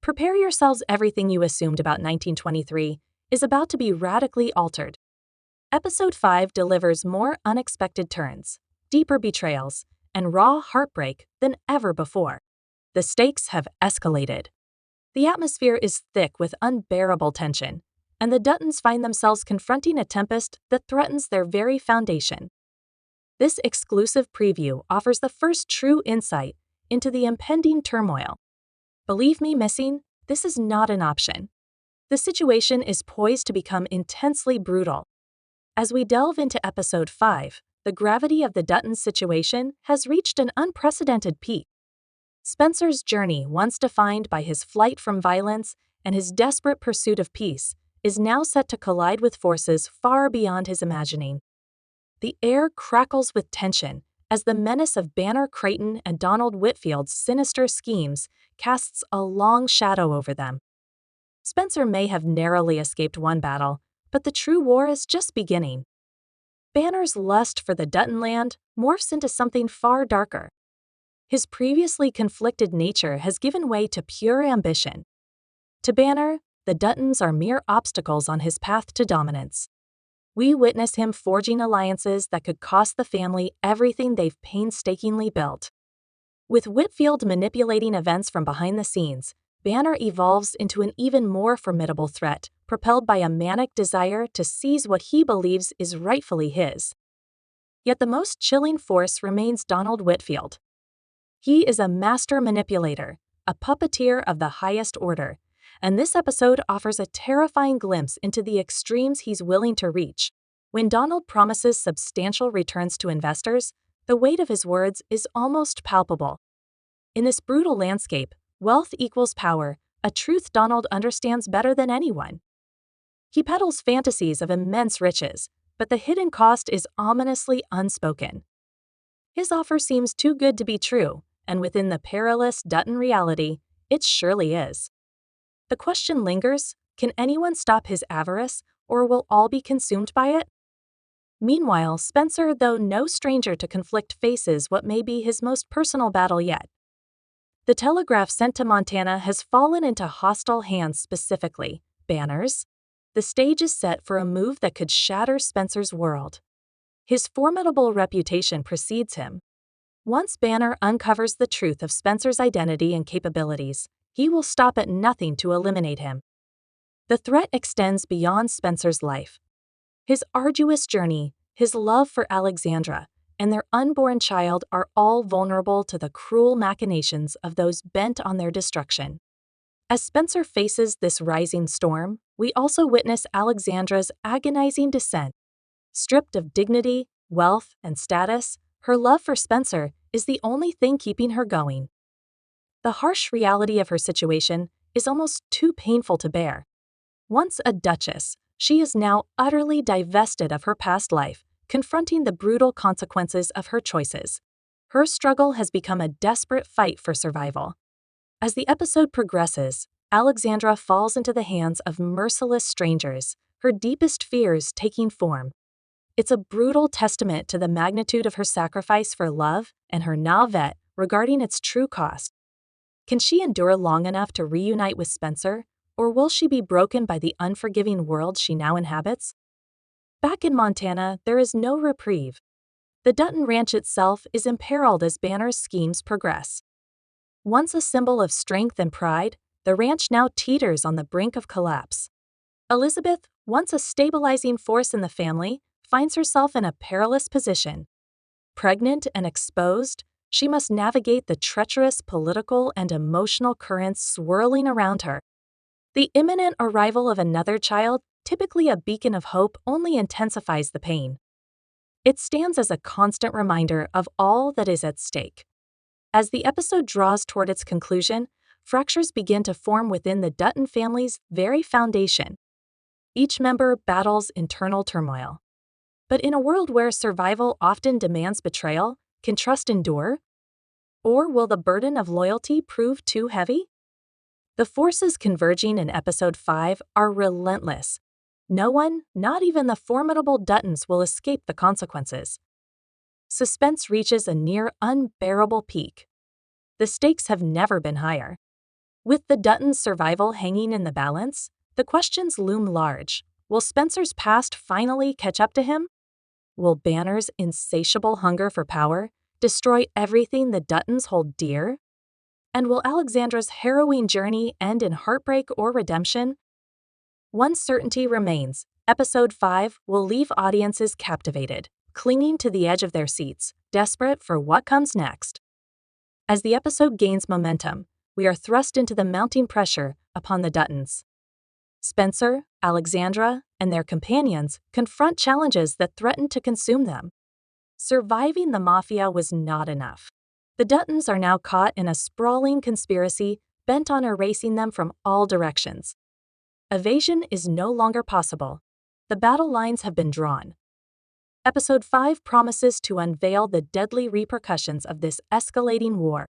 Prepare yourselves, everything you assumed about 1923 is about to be radically altered. Episode 5 delivers more unexpected turns, deeper betrayals, and raw heartbreak than ever before. The stakes have escalated. The atmosphere is thick with unbearable tension, and the Duttons find themselves confronting a tempest that threatens their very foundation. This exclusive preview offers the first true insight into the impending turmoil. Believe me, missing, this is not an option. The situation is poised to become intensely brutal. As we delve into Episode 5, the gravity of the Duttons' situation has reached an unprecedented peak. Spencer's journey, once defined by his flight from violence and his desperate pursuit of peace, is now set to collide with forces far beyond his imagining. The air crackles with tension as the menace of Banner Creighton and Donald Whitfield's sinister schemes casts a long shadow over them. Spencer may have narrowly escaped one battle, but the true war is just beginning. Banner's lust for the Dutton land morphs into something far darker. His previously conflicted nature has given way to pure ambition. To Banner, the Duttons are mere obstacles on his path to dominance. We witness him forging alliances that could cost the family everything they've painstakingly built. With Whitfield manipulating events from behind the scenes, Banner evolves into an even more formidable threat, propelled by a manic desire to seize what he believes is rightfully his. Yet the most chilling force remains Donald Whitfield. He is a master manipulator, a puppeteer of the highest order, and this episode offers a terrifying glimpse into the extremes he's willing to reach. When Donald promises substantial returns to investors, the weight of his words is almost palpable. In this brutal landscape, wealth equals power, a truth Donald understands better than anyone. He peddles fantasies of immense riches, but the hidden cost is ominously unspoken. His offer seems too good to be true, and within the perilous Dutton reality, it surely is. The question lingers, can anyone stop his avarice, or will all be consumed by it? Meanwhile, Spencer, though no stranger to conflict, faces what may be his most personal battle yet. The telegraph sent to Montana has fallen into hostile hands, specifically Banner's. The stage is set for a move that could shatter Spencer's world. His formidable reputation precedes him. Once Banner uncovers the truth of Spencer's identity and capabilities, he will stop at nothing to eliminate him. The threat extends beyond Spencer's life. His arduous journey, his love for Alexandra, and their unborn child are all vulnerable to the cruel machinations of those bent on their destruction. As Spencer faces this rising storm, we also witness Alexandra's agonizing descent. Stripped of dignity, wealth, and status, her love for Spencer is the only thing keeping her going. The harsh reality of her situation is almost too painful to bear. Once a duchess, she is now utterly divested of her past life, confronting the brutal consequences of her choices. Her struggle has become a desperate fight for survival. As the episode progresses, Alexandra falls into the hands of merciless strangers, her deepest fears taking form. It's a brutal testament to the magnitude of her sacrifice for love and her naivete regarding its true cost. Can she endure long enough to reunite with Spencer, or will she be broken by the unforgiving world she now inhabits? Back in Montana, there is no reprieve. The Dutton Ranch itself is imperiled as Banner's schemes progress. Once a symbol of strength and pride, the ranch now teeters on the brink of collapse. Elizabeth, once a stabilizing force in the family, finds herself in a perilous position. Pregnant and exposed, she must navigate the treacherous political and emotional currents swirling around her. The imminent arrival of another child, typically a beacon of hope, only intensifies the pain. It stands as a constant reminder of all that is at stake. As the episode draws toward its conclusion, fractures begin to form within the Dutton family's very foundation. Each member battles internal turmoil. But in a world where survival often demands betrayal, can trust endure? Or will the burden of loyalty prove too heavy? The forces converging in Episode 5 are relentless. No one, not even the formidable Duttons, will escape the consequences. Suspense reaches a near unbearable peak. The stakes have never been higher. With the Duttons' survival hanging in the balance, the questions loom large. Will Spencer's past finally catch up to him? Will Banner's insatiable hunger for power destroy everything the Duttons hold dear? And will Alexandra's harrowing journey end in heartbreak or redemption? One certainty remains: Episode 5 will leave audiences captivated, clinging to the edge of their seats, desperate for what comes next. As the episode gains momentum, we are thrust into the mounting pressure upon the Duttons. Spencer, Alexandra, and their companions confront challenges that threaten to consume them. Surviving the mafia was not enough. The Duttons are now caught in a sprawling conspiracy bent on erasing them from all directions. Evasion is no longer possible. The battle lines have been drawn. Episode 5 promises to unveil the deadly repercussions of this escalating war.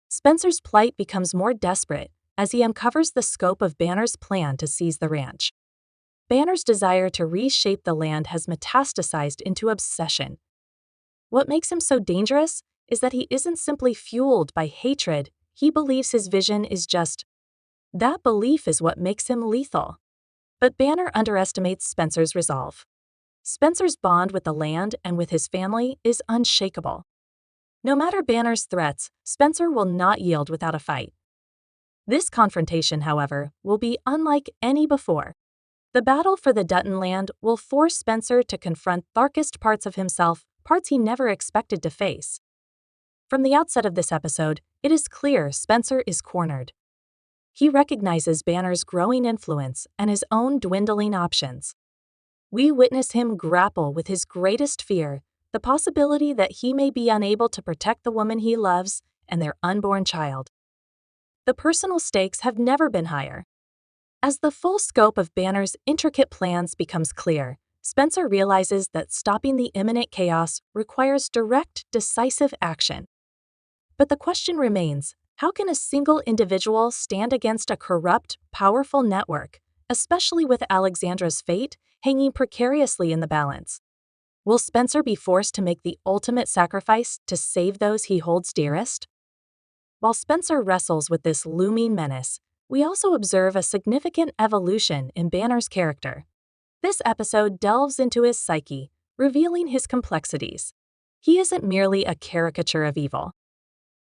Spencer's plight becomes more desperate as he uncovers the scope of Banner's plan to seize the ranch. Banner's desire to reshape the land has metastasized into obsession. What makes him so dangerous is that he isn't simply fueled by hatred, he believes his vision is just. That belief is what makes him lethal. But Banner underestimates Spencer's resolve. Spencer's bond with the land and with his family is unshakable. No matter Banner's threats, Spencer will not yield without a fight. This confrontation, however, will be unlike any before. The battle for the Dutton land will force Spencer to confront darkest parts of himself, parts he never expected to face. From the outset of this episode, it is clear Spencer is cornered. He recognizes Banner's growing influence and his own dwindling options. We witness him grapple with his greatest fear, the possibility that he may be unable to protect the woman he loves and their unborn child. The personal stakes have never been higher. As the full scope of Banner's intricate plans becomes clear, Spencer realizes that stopping the imminent chaos requires direct, decisive action. But the question remains: how can a single individual stand against a corrupt, powerful network, especially with Alexandra's fate hanging precariously in the balance? Will Spencer be forced to make the ultimate sacrifice to save those he holds dearest? While Spencer wrestles with this looming menace, we also observe a significant evolution in Banner's character. This episode delves into his psyche, revealing his complexities. He isn't merely a caricature of evil.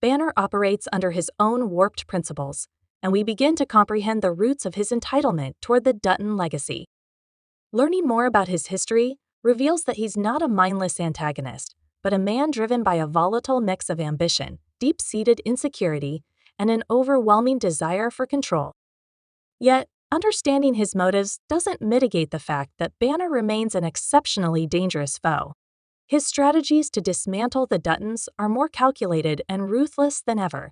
Banner operates under his own warped principles, and we begin to comprehend the roots of his entitlement toward the Dutton legacy. Learning more about his history reveals that he's not a mindless antagonist, but a man driven by a volatile mix of ambition, deep-seated insecurity, and an overwhelming desire for control. Yet, understanding his motives doesn't mitigate the fact that Banner remains an exceptionally dangerous foe. His strategies to dismantle the Duttons are more calculated and ruthless than ever.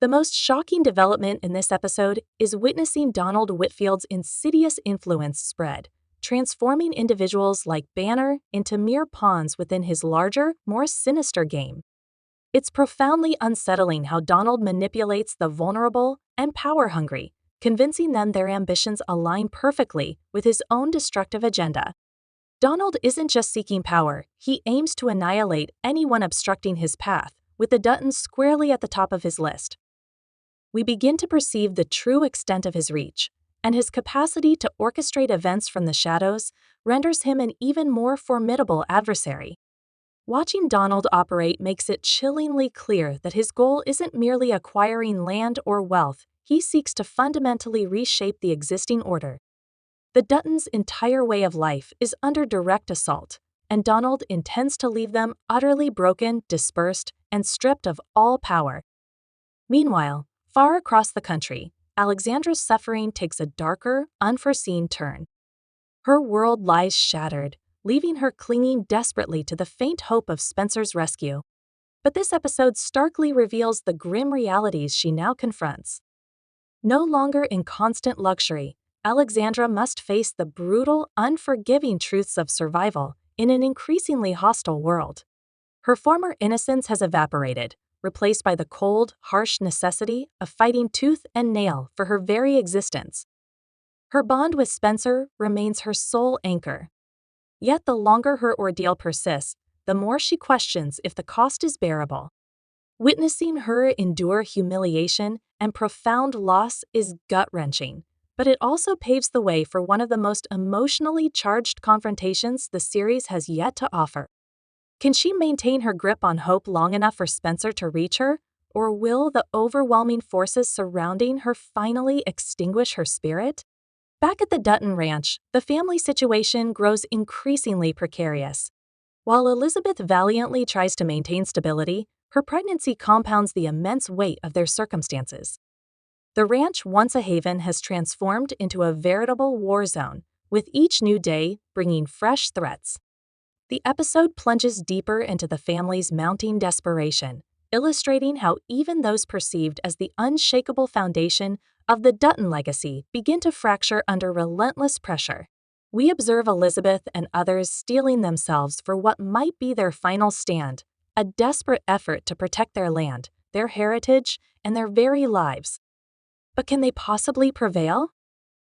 The most shocking development in this episode is witnessing Donald Whitfield's insidious influence spread, transforming individuals like Banner into mere pawns within his larger, more sinister game. It's profoundly unsettling how Donald manipulates the vulnerable and power-hungry, convincing them their ambitions align perfectly with his own destructive agenda. Donald isn't just seeking power, he aims to annihilate anyone obstructing his path, with the Duttons squarely at the top of his list. We begin to perceive the true extent of his reach, and his capacity to orchestrate events from the shadows renders him an even more formidable adversary. Watching Donald operate makes it chillingly clear that his goal isn't merely acquiring land or wealth, he seeks to fundamentally reshape the existing order. The Duttons' entire way of life is under direct assault, and Donald intends to leave them utterly broken, dispersed, and stripped of all power. Meanwhile, far across the country, Alexandra's suffering takes a darker, unforeseen turn. Her world lies shattered, leaving her clinging desperately to the faint hope of Spencer's rescue. But this episode starkly reveals the grim realities she now confronts. No longer in constant luxury, Alexandra must face the brutal, unforgiving truths of survival in an increasingly hostile world. Her former innocence has evaporated, replaced by the cold, harsh necessity of fighting tooth and nail for her very existence. Her bond with Spencer remains her sole anchor. Yet the longer her ordeal persists, the more she questions if the cost is bearable. Witnessing her endure humiliation and profound loss is gut-wrenching, but it also paves the way for one of the most emotionally charged confrontations the series has yet to offer. Can she maintain her grip on hope long enough for Spencer to reach her, or will the overwhelming forces surrounding her finally extinguish her spirit? Back at the Dutton Ranch, the family situation grows increasingly precarious. While Elizabeth valiantly tries to maintain stability, her pregnancy compounds the immense weight of their circumstances. The ranch, once a haven, has transformed into a veritable war zone, with each new day bringing fresh threats. The episode plunges deeper into the family's mounting desperation, illustrating how even those perceived as the unshakable foundation of the Dutton legacy begin to fracture under relentless pressure. We observe Elizabeth and others steeling themselves for what might be their final stand, a desperate effort to protect their land, their heritage, and their very lives. But can they possibly prevail?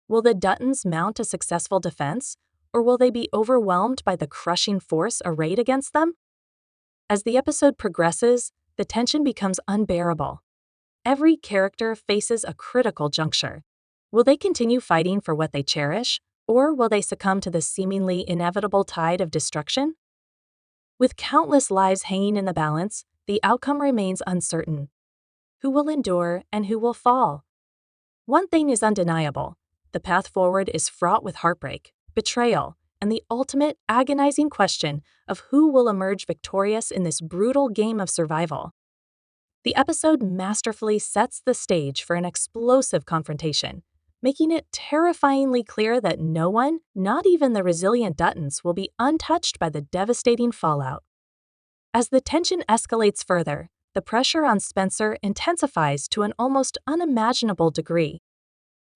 Will the Duttons mount a successful defense, or will they be overwhelmed by the crushing force arrayed against them? As the episode progresses, the tension becomes unbearable. Every character faces a critical juncture. Will they continue fighting for what they cherish, or will they succumb to the seemingly inevitable tide of destruction? With countless lives hanging in the balance, the outcome remains uncertain. Who will endure and who will fall? One thing is undeniable: the path forward is fraught with heartbreak, betrayal, and the ultimate agonizing question of who will emerge victorious in this brutal game of survival. The episode masterfully sets the stage for an explosive confrontation, making it terrifyingly clear that no one, not even the resilient Duttons, will be untouched by the devastating fallout. As the tension escalates further, the pressure on Spencer intensifies to an almost unimaginable degree.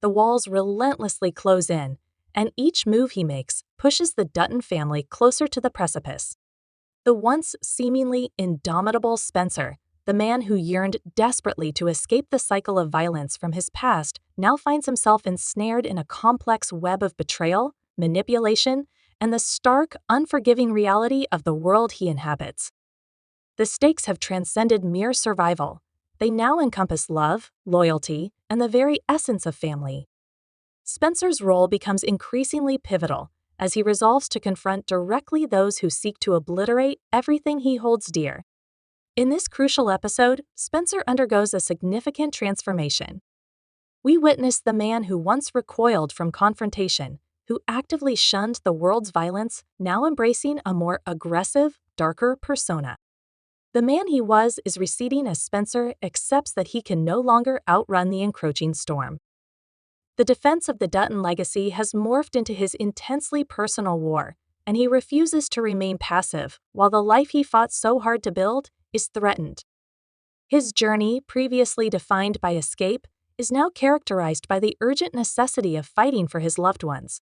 The walls relentlessly close in, and each move he makes pushes the Dutton family closer to the precipice. The once seemingly indomitable Spencer, the man who yearned desperately to escape the cycle of violence from his past, now finds himself ensnared in a complex web of betrayal, manipulation, and the stark, unforgiving reality of the world he inhabits. The stakes have transcended mere survival. They now encompass love, loyalty, and the very essence of family. Spencer's role becomes increasingly pivotal as he resolves to confront directly those who seek to obliterate everything he holds dear. In this crucial episode, Spencer undergoes a significant transformation. We witness the man who once recoiled from confrontation, who actively shunned the world's violence, now embracing a more aggressive, darker persona. The man he was is receding as Spencer accepts that he can no longer outrun the encroaching storm. The defense of the Dutton legacy has morphed into his intensely personal war, and he refuses to remain passive while the life he fought so hard to build is threatened. His journey, previously defined by escape, is now characterized by the urgent necessity of fighting for his loved ones.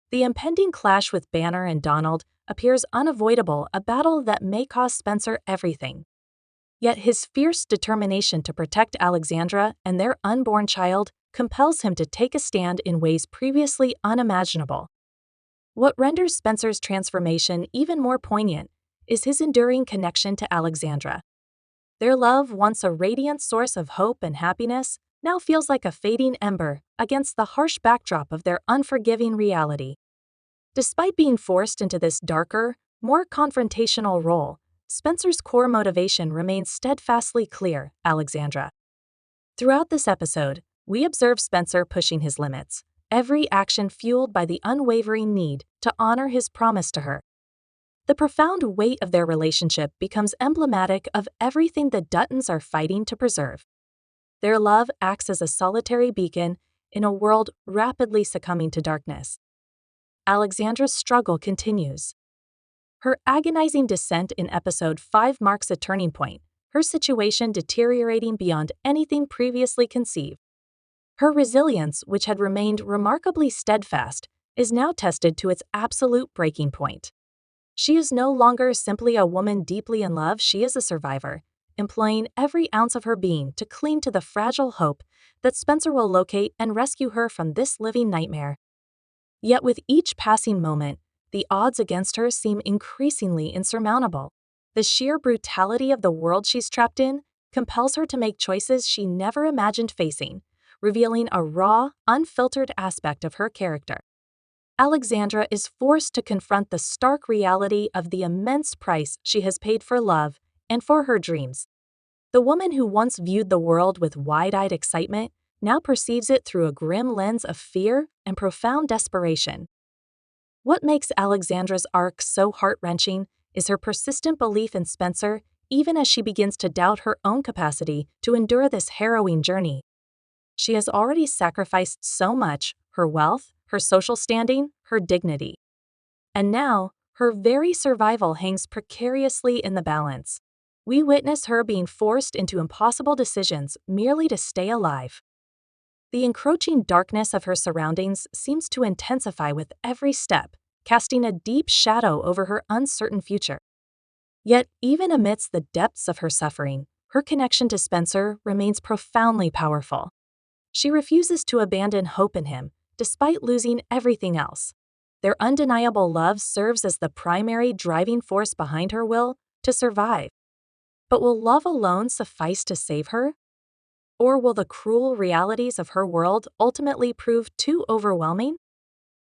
The impending clash with Banner and Donald appears unavoidable, a battle that may cost Spencer everything. Yet his fierce determination to protect Alexandra and their unborn child compels him to take a stand in ways previously unimaginable. What renders Spencer's transformation even more poignant is his enduring connection to Alexandra. Their love, once a radiant source of hope and happiness, now feels like a fading ember against the harsh backdrop of their unforgiving reality. Despite being forced into this darker, more confrontational role, Spencer's core motivation remains steadfastly clear: Alexandra. Throughout this episode, we observe Spencer pushing his limits, every action fueled by the unwavering need to honor his promise to her. The profound weight of their relationship becomes emblematic of everything the Duttons are fighting to preserve. Their love acts as a solitary beacon in a world rapidly succumbing to darkness. Alexandra's struggle continues. Her agonizing descent in episode 5 marks a turning point, her situation deteriorating beyond anything previously conceived. Her resilience, which had remained remarkably steadfast, is now tested to its absolute breaking point. She is no longer simply a woman deeply in love, she is a survivor, employing every ounce of her being to cling to the fragile hope that Spencer will locate and rescue her from this living nightmare. Yet with each passing moment, the odds against her seem increasingly insurmountable. The sheer brutality of the world she's trapped in compels her to make choices she never imagined facing, revealing a raw, unfiltered aspect of her character. Alexandra is forced to confront the stark reality of the immense price she has paid for love and for her dreams. The woman who once viewed the world with wide-eyed excitement now perceives it through a grim lens of fear and profound desperation. What makes Alexandra's arc so heart-wrenching is her persistent belief in Spencer, even as she begins to doubt her own capacity to endure this harrowing journey. She has already sacrificed so much: her wealth, her social standing, her dignity. And now, her very survival hangs precariously in the balance. We witness her being forced into impossible decisions merely to stay alive. The encroaching darkness of her surroundings seems to intensify with every step, casting a deep shadow over her uncertain future. Yet, even amidst the depths of her suffering, her connection to Spencer remains profoundly powerful. She refuses to abandon hope in him, despite losing everything else. Their undeniable love serves as the primary driving force behind her will to survive. But will love alone suffice to save her? Or will the cruel realities of her world ultimately prove too overwhelming?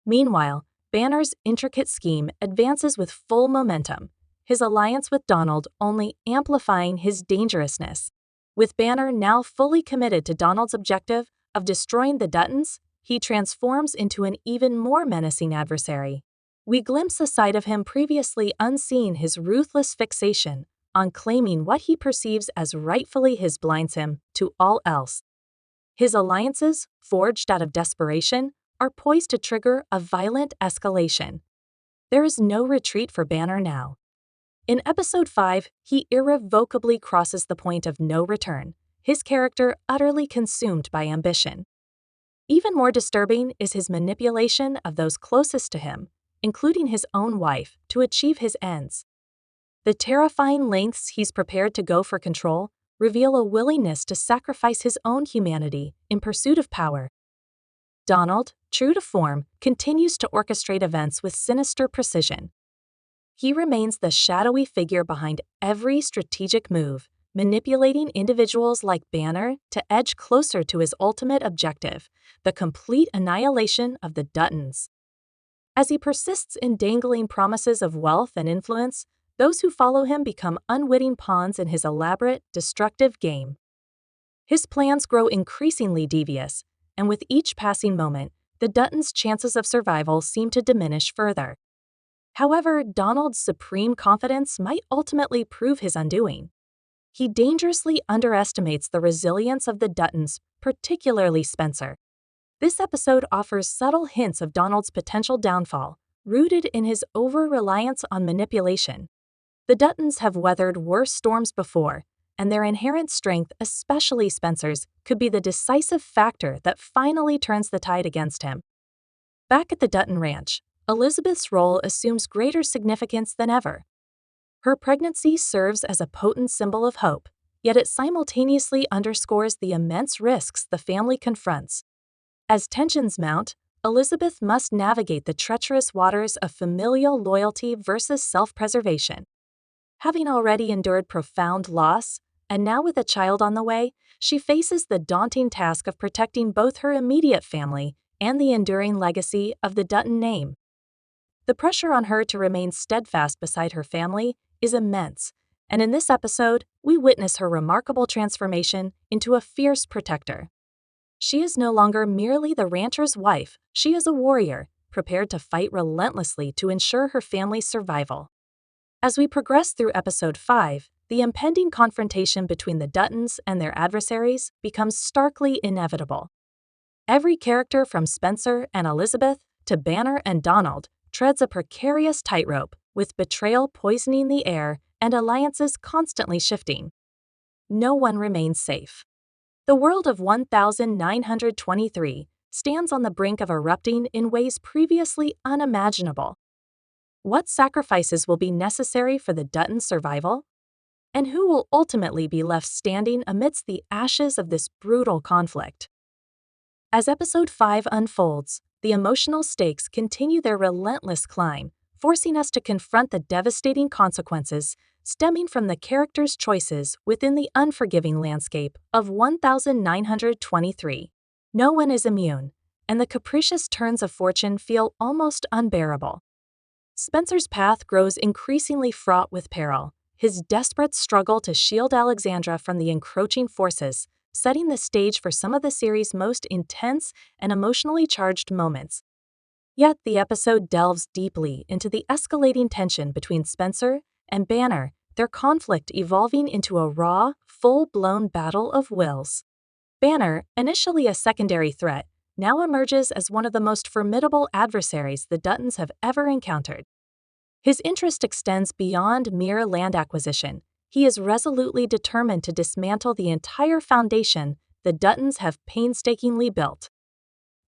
Meanwhile, Banner's intricate scheme advances with full momentum, his alliance with Donald only amplifying his dangerousness. With Banner now fully committed to Donald's objective of destroying the Duttons, he transforms into an even more menacing adversary. We glimpse a side of him previously unseen: his ruthless fixation on claiming what he perceives as rightfully his blinds him to all else. His alliances, forged out of desperation, are poised to trigger a violent escalation. There is no retreat for Banner now. In Episode 5, he irrevocably crosses the point of no return, his character utterly consumed by ambition. Even more disturbing is his manipulation of those closest to him, including his own wife, to achieve his ends. The terrifying lengths he's prepared to go for control reveal a willingness to sacrifice his own humanity in pursuit of power. Donald, true to form, continues to orchestrate events with sinister precision. He remains the shadowy figure behind every strategic move, manipulating individuals like Banner to edge closer to his ultimate objective, the complete annihilation of the Duttons. As he persists in dangling promises of wealth and influence, those who follow him become unwitting pawns in his elaborate, destructive game. His plans grow increasingly devious, and with each passing moment, the Duttons' chances of survival seem to diminish further. However, Donald's supreme confidence might ultimately prove his undoing. He dangerously underestimates the resilience of the Duttons, particularly Spencer. This episode offers subtle hints of Donald's potential downfall, rooted in his over-reliance on manipulation. The Duttons have weathered worse storms before, and their inherent strength, especially Spencer's, could be the decisive factor that finally turns the tide against him. Back at the Dutton Ranch, Elizabeth's role assumes greater significance than ever. Her pregnancy serves as a potent symbol of hope, yet it simultaneously underscores the immense risks the family confronts. As tensions mount, Elizabeth must navigate the treacherous waters of familial loyalty versus self-preservation. Having already endured profound loss, and now with a child on the way, she faces the daunting task of protecting both her immediate family and the enduring legacy of the Dutton name. The pressure on her to remain steadfast beside her family is immense, and in this episode, we witness her remarkable transformation into a fierce protector. She is no longer merely the rancher's wife, she is a warrior, prepared to fight relentlessly to ensure her family's survival. As we progress through Episode 5, the impending confrontation between the Duttons and their adversaries becomes starkly inevitable. Every character from Spencer and Elizabeth to Banner and Donald treads a precarious tightrope, with betrayal poisoning the air and alliances constantly shifting. No one remains safe. The world of 1923 stands on the brink of erupting in ways previously unimaginable. What sacrifices will be necessary for the Dutton survival? And who will ultimately be left standing amidst the ashes of this brutal conflict? As Episode 5 unfolds, the emotional stakes continue their relentless climb, forcing us to confront the devastating consequences stemming from the character's choices within the unforgiving landscape of 1923. No one is immune, and the capricious turns of fortune feel almost unbearable. Spencer's path grows increasingly fraught with peril, his desperate struggle to shield Alexandra from the encroaching forces, setting the stage for some of the series' most intense and emotionally charged moments. Yet the episode delves deeply into the escalating tension between Spencer and Banner, their conflict evolving into a raw, full-blown battle of wills. Banner, initially a secondary threat, now emerges as one of the most formidable adversaries the Duttons have ever encountered. His interest extends beyond mere land acquisition. He is resolutely determined to dismantle the entire foundation the Duttons have painstakingly built.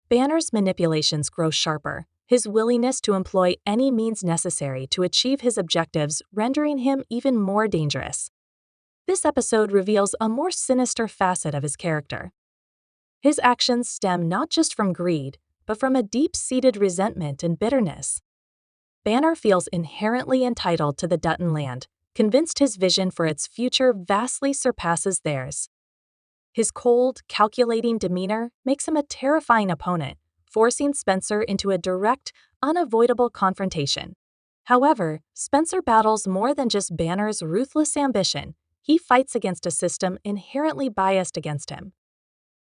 Banner's manipulations grow sharper, his willingness to employ any means necessary to achieve his objectives rendering him even more dangerous. This episode reveals a more sinister facet of his character. His actions stem not just from greed, but from a deep-seated resentment and bitterness. Banner feels inherently entitled to the Dutton land, convinced his vision for its future vastly surpasses theirs. His cold, calculating demeanor makes him a terrifying opponent, forcing Spencer into a direct, unavoidable confrontation. However, Spencer battles more than just Banner's ruthless ambition. He fights against a system inherently biased against him.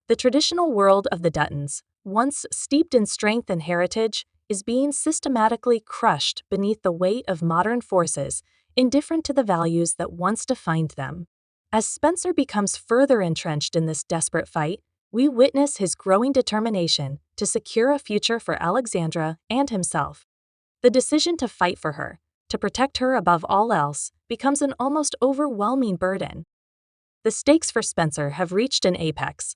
The traditional world of the Duttons, once steeped in strength and heritage, is being systematically crushed beneath the weight of modern forces, indifferent to the values that once defined them. As Spencer becomes further entrenched in this desperate fight, we witness his growing determination to secure a future for Alexandra and himself. The decision to fight for her, to protect her above all else, becomes an almost overwhelming burden. The stakes for Spencer have reached an apex.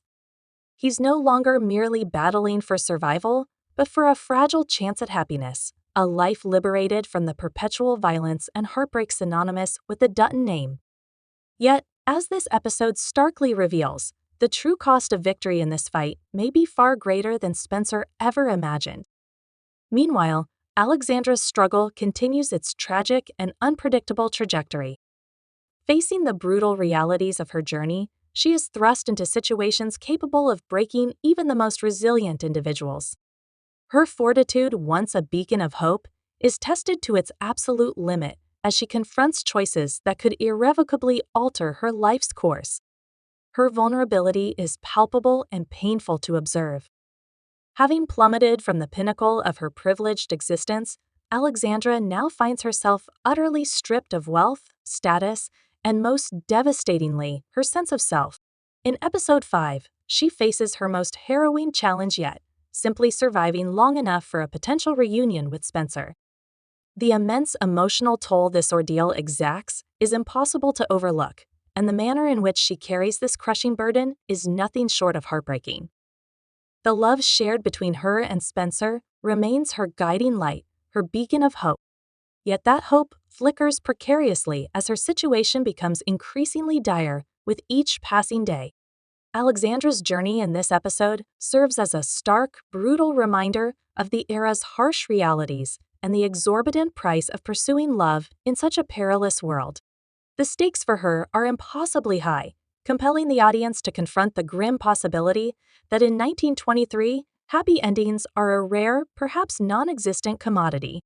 He's no longer merely battling for survival, but for a fragile chance at happiness, a life liberated from the perpetual violence and heartbreak synonymous with the Dutton name. Yet, as this episode starkly reveals, the true cost of victory in this fight may be far greater than Spencer ever imagined. Meanwhile, Alexandra's struggle continues its tragic and unpredictable trajectory. Facing the brutal realities of her journey, she is thrust into situations capable of breaking even the most resilient individuals. Her fortitude, once a beacon of hope, is tested to its absolute limit as she confronts choices that could irrevocably alter her life's course. Her vulnerability is palpable and painful to observe. Having plummeted from the pinnacle of her privileged existence, Alexandra now finds herself utterly stripped of wealth, status, and most devastatingly, her sense of self. In Episode 5, she faces her most harrowing challenge yet, simply surviving long enough for a potential reunion with Spencer. The immense emotional toll this ordeal exacts is impossible to overlook, and the manner in which she carries this crushing burden is nothing short of heartbreaking. The love shared between her and Spencer remains her guiding light, her beacon of hope. Yet that hope flickers precariously as her situation becomes increasingly dire with each passing day. Alexandra's journey in this episode serves as a stark, brutal reminder of the era's harsh realities and the exorbitant price of pursuing love in such a perilous world. The stakes for her are impossibly high, compelling the audience to confront the grim possibility that in 1923, happy endings are a rare, perhaps non-existent commodity.